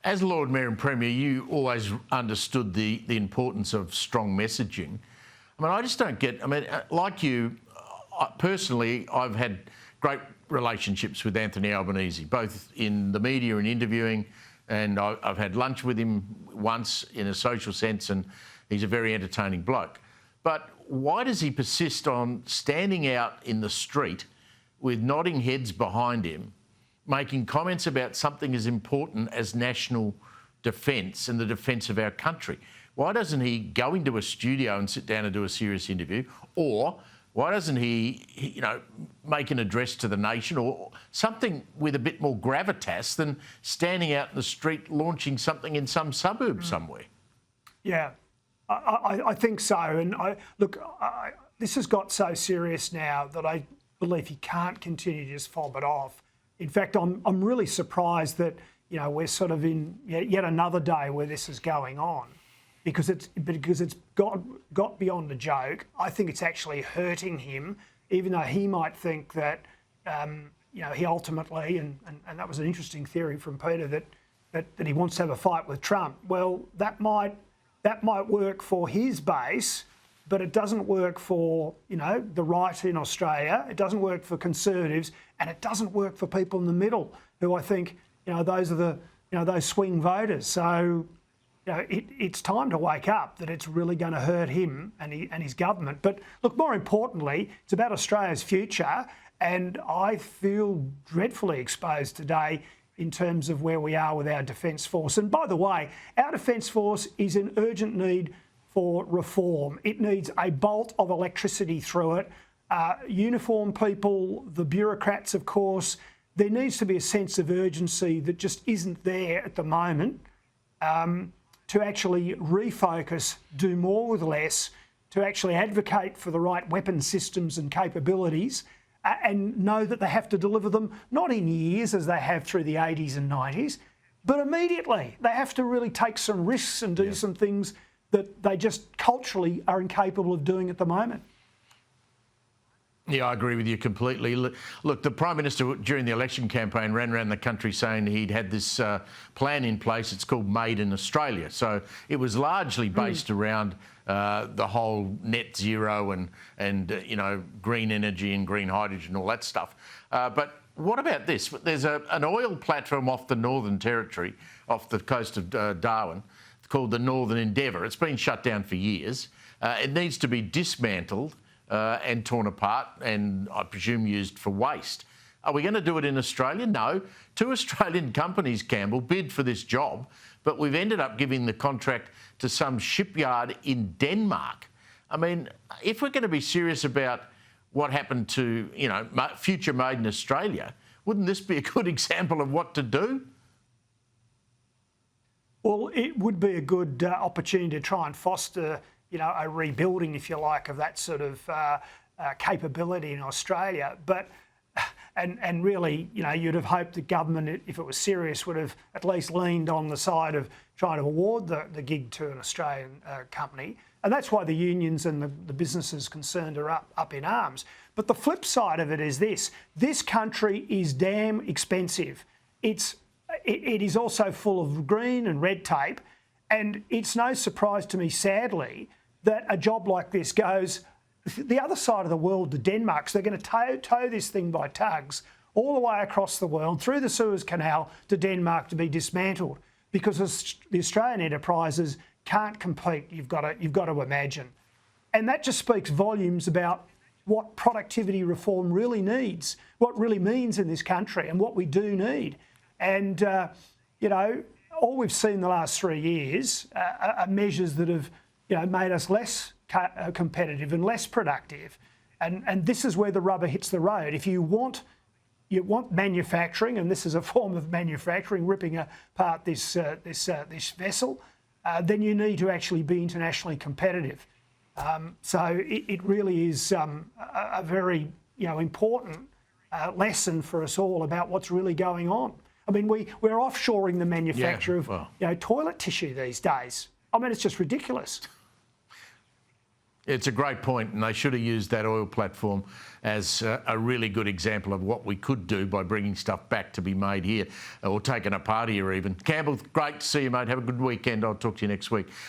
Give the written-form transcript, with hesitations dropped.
As Lord Mayor and Premier, you always understood the importance of strong messaging. I mean, I just don't get... I mean, like you, personally, I've had great relationships with Anthony Albanese, both in the media and interviewing, and I've had lunch with him once in a social sense, and he's a very entertaining bloke. But why does he persist on standing out in the street with nodding heads behind him, making comments about something as important as national defence and the defence of our country? Why doesn't he go into a studio and sit down and do a serious interview? Or why doesn't he make an address to the nation or something with a bit more gravitas than standing out in the street launching something in some suburb somewhere? Yeah, I think so. And this has got so serious now that I believe he can't continue to just fob it off. In fact, I'm really surprised that we're sort of in yet another day where this is going on, because it's got beyond a joke. I think it's actually hurting him, even though he might think that he ultimately and that was an interesting theory from Peter that he wants to have a fight with Trump. Well, that might work for his base, but it doesn't work for the right in Australia. It doesn't work for Conservatives, and it doesn't work for people in the middle, who I think those are those swing voters. So it's time to wake up that it's really going to hurt him and his government. But look, more importantly, it's about Australia's future, and I feel dreadfully exposed today in terms of where we are with our Defence Force. And by the way, our Defence Force is in urgent need for reform. It needs a bolt of electricity through it. Uniformed people, the bureaucrats, of course. There needs to be a sense of urgency that just isn't there at the moment, to actually refocus, do more with less, to actually advocate for the right weapon systems and capabilities, and know that they have to deliver them not in years as they have through the 80s and 90s, but immediately. They have to really take some risks and do some things that they just culturally are incapable of doing at the moment. Yeah, I agree with you completely. Look, the Prime Minister during the election campaign ran around the country saying he'd had this plan in place. It's called Made in Australia. So it was largely based around the whole net zero and green energy and green hydrogen and all that stuff. But what about this? There's an oil platform off the Northern Territory, off the coast of Darwin, called the Northern Endeavour. It's been shut down for years. It needs to be dismantled and torn apart and, I presume, used for waste. Are we going to do it in Australia? No. 2 Australian companies, Campbell, bid for this job, but we've ended up giving the contract to some shipyard in Denmark. I mean, if we're going to be serious about what happened to, future made in Australia, wouldn't this be a good example of what to do? Well, it would be a good opportunity to try and foster a rebuilding, if you like, of that sort of capability in Australia. But and really, you'd have hoped the government, if it was serious, would have at least leaned on the side of trying to award the gig to an Australian company. And that's why the unions and the businesses concerned are up in arms. But the flip side of it is this country is damn expensive. It is also full of green and red tape. And it's no surprise to me, sadly, that a job like this goes the other side of the world to Denmark. So they're going to tow this thing by tugs all the way across the world, through the Suez Canal to Denmark to be dismantled, because the Australian enterprises can't compete, you've got to imagine. And that just speaks volumes about what productivity reform really needs, what really means in this country and what we do need. And, all we've seen in the last 3 years are measures that have, made us less competitive and less productive. And this is where the rubber hits the road. If you want manufacturing, and this is a form of manufacturing, ripping apart this vessel, then you need to actually be internationally competitive. So it really is a very important lesson for us all about what's really going on. I mean, we're offshoring the manufacture of toilet tissue these days. I mean, it's just ridiculous. It's a great point, and they should have used that oil platform as a really good example of what we could do by bringing stuff back to be made here or taken apart here even. Campbell, great to see you, mate. Have a good weekend. I'll talk to you next week.